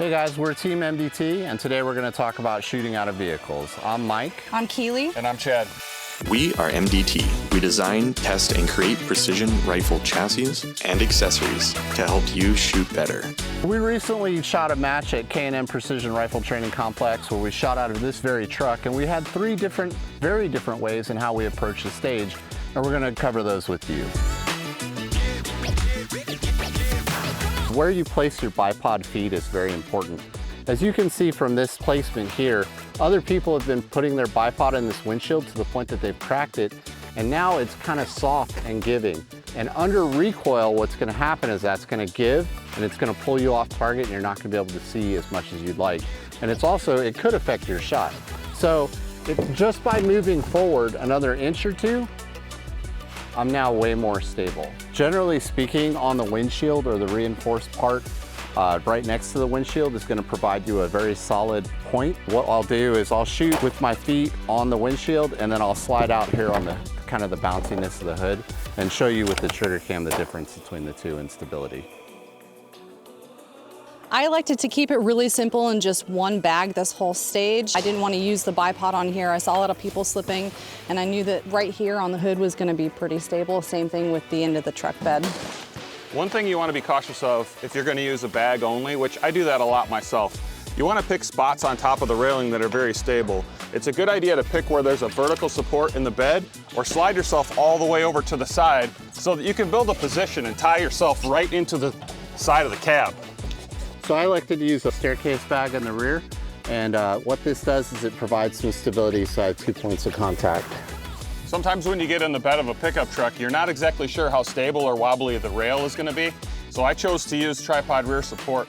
Hey guys, we're Team MDT, and today we're going to talk about shooting out of vehicles. I'm Mike. I'm Keely. And I'm Chad. We are MDT. We design, test, and create precision rifle chassis and accessories to help you shoot better. We recently shot a match at K&M Precision Rifle Training Complex where we shot out of this very truck, and we had three very different ways in how we approach the stage, and we're going to cover those with you. Where you place your bipod feed is very important. As you can see from this placement here, other people have been putting their bipod in this windshield to the point that they've cracked it, and now it's kind of soft and giving. And under recoil, what's going to happen is that's going to give, and it's going to pull you off target, and you're not going to be able to see as much as you'd like. And it's also, it could affect your shot. So just by moving forward another inch or two, I'm now way more stable. Generally speaking, on the windshield or the reinforced part right next to the windshield is going to provide you a very solid point. What I'll do is I'll shoot with my feet on the windshield, and then I'll slide out here on the kind of the bounciness of the hood and show you with the trigger cam the difference between the two in stability. I elected to keep it really simple in just one bag this whole stage. I didn't want to use the bipod on here. I saw a lot of people slipping, and I knew that right here on the hood was going to be pretty stable. Same thing with the end of the truck bed. One thing you want to be cautious of if you're going to use a bag only, which I do that a lot myself, you want to pick spots on top of the railing that are very stable. It's a good idea to pick where there's a vertical support in the bed, or slide yourself all the way over to the side so that you can build a position and tie yourself right into the side of the cab. So I elected to use a staircase bag in the rear, and what this does is it provides some stability, so I have 2 points of contact. Sometimes when you get in the bed of a pickup truck, you're not exactly sure how stable or wobbly the rail is going to be. So I chose to use tripod rear support,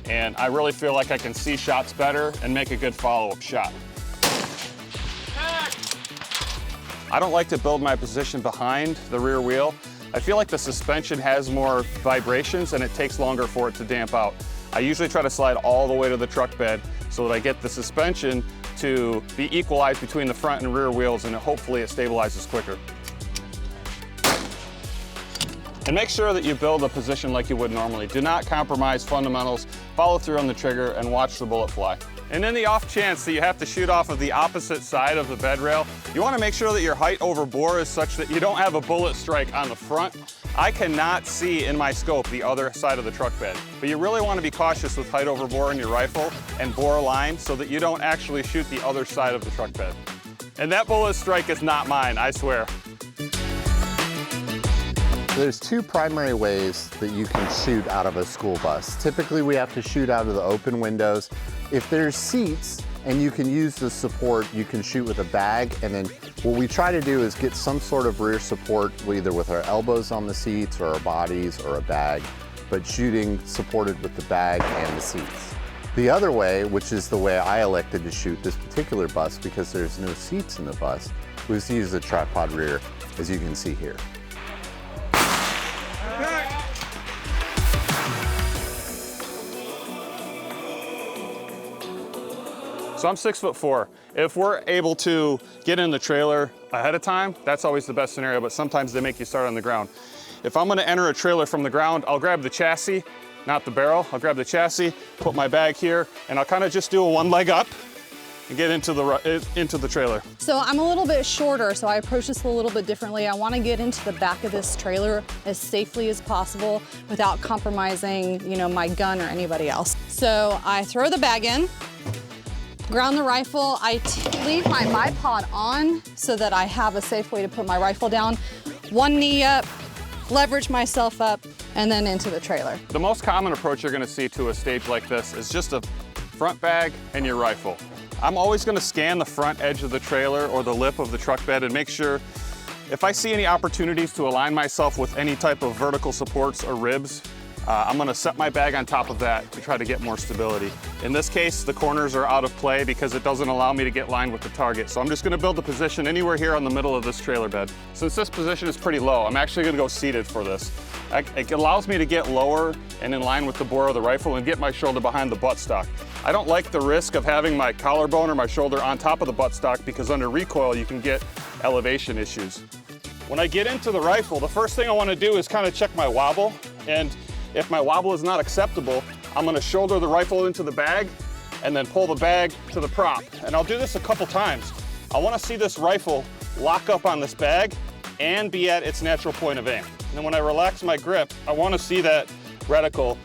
and I really feel like I can see shots better and make a good follow-up shot. I don't like to build my position behind the rear wheel. I feel like the suspension has more vibrations and it takes longer for it to damp out. I usually try to slide all the way to the truck bed so that I get the suspension to be equalized between the front and rear wheels, and hopefully it stabilizes quicker. And make sure that you build a position like you would normally. Do not compromise fundamentals, follow through on the trigger, and watch the bullet fly. And in the off chance that you have to shoot off of the opposite side of the bed rail, you want to make sure that your height over bore is such that you don't have a bullet strike on the front. I cannot see in my scope the other side of the truck bed, but you really want to be cautious with height over bore in your rifle and bore line so that you don't actually shoot the other side of the truck bed. And that bullet strike is not mine, I swear. There's two primary ways that you can shoot out of a school bus. Typically, we have to shoot out of the open windows. If there's seats and you can use the support, you can shoot with a bag, and then what we try to do is get some sort of rear support, either with our elbows on the seats or our bodies or a bag, but shooting supported with the bag and the seats. The other way, which is the way I elected to shoot this particular bus because there's no seats in the bus, was to use the tripod rear, as you can see here. So I'm 6'4". If we're able to get in the trailer ahead of time, that's always the best scenario, but sometimes they make you start on the ground. If I'm gonna enter a trailer from the ground, I'll grab the chassis, not the barrel. I'll grab the chassis, put my bag here, and I'll kind of just do a one leg up and get into the trailer. So I'm a little bit shorter, so I approach this a little bit differently. I want to get into the back of this trailer as safely as possible without compromising, my gun or anybody else. So I throw the bag in, ground the rifle. I leave my bipod on so that I have a safe way to put my rifle down. One knee up, leverage myself up, and then into the trailer. The most common approach you're gonna see to a stage like this is just a front bag and your rifle. I'm always gonna scan the front edge of the trailer or the lip of the truck bed and make sure if I see any opportunities to align myself with any type of vertical supports or ribs, I'm gonna set my bag on top of that to try to get more stability. In this case, the corners are out of play because it doesn't allow me to get lined with the target. So I'm just gonna build a position anywhere here on the middle of this trailer bed. Since this position is pretty low, I'm actually gonna go seated for this. It allows me to get lower and in line with the bore of the rifle and get my shoulder behind the buttstock. I don't like the risk of having my collarbone or my shoulder on top of the buttstock because under recoil you can get elevation issues. When I get into the rifle, the first thing I want to do is kind of check my wobble, and if my wobble is not acceptable, I'm gonna shoulder the rifle into the bag and then pull the bag to the prop. And I'll do this a couple times. I wanna see this rifle lock up on this bag and be at its natural point of aim. And then when I relax my grip, I wanna see that reticle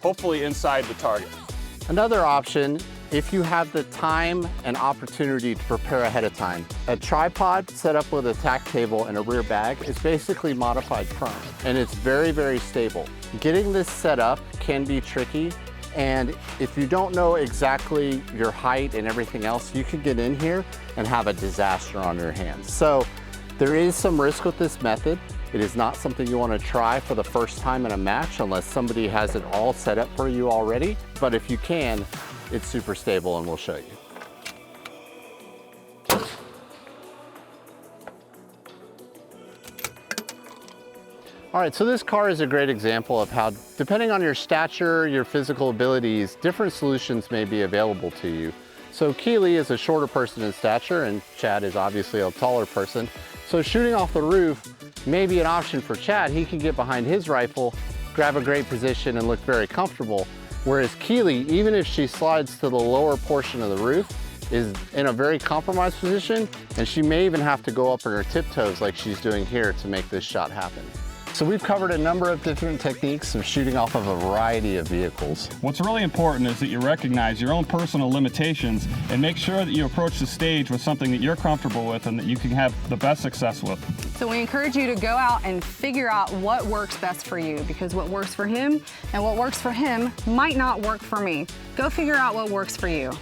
hopefully inside the target. Another option, if you have the time and opportunity to prepare ahead of time, a tripod set up with a tack table and a rear bag is basically modified prone, and it's very, very stable. Getting this set up can be tricky, and if you don't know exactly your height and everything else, you could get in here and have a disaster on your hands. So there is some risk with this method. It is not something you want to try for the first time in a match unless somebody has it all set up for you already. But if you can, it's super stable and we'll show you. All right, so this car is a great example of how, depending on your stature, your physical abilities, different solutions may be available to you. So Keely is a shorter person in stature and Chad is obviously a taller person. So shooting off the roof may be an option for Chad. He can get behind his rifle, grab a great position and look very comfortable. Whereas Keely, even if she slides to the lower portion of the roof, is in a very compromised position, and she may even have to go up on her tiptoes like she's doing here to make this shot happen. So we've covered a number of different techniques of shooting off of a variety of vehicles. What's really important is that you recognize your own personal limitations and make sure that you approach the stage with something that you're comfortable with and that you can have the best success with. So we encourage you to go out and figure out what works best for you, because what works for him and what works for him might not work for me. Go figure out what works for you.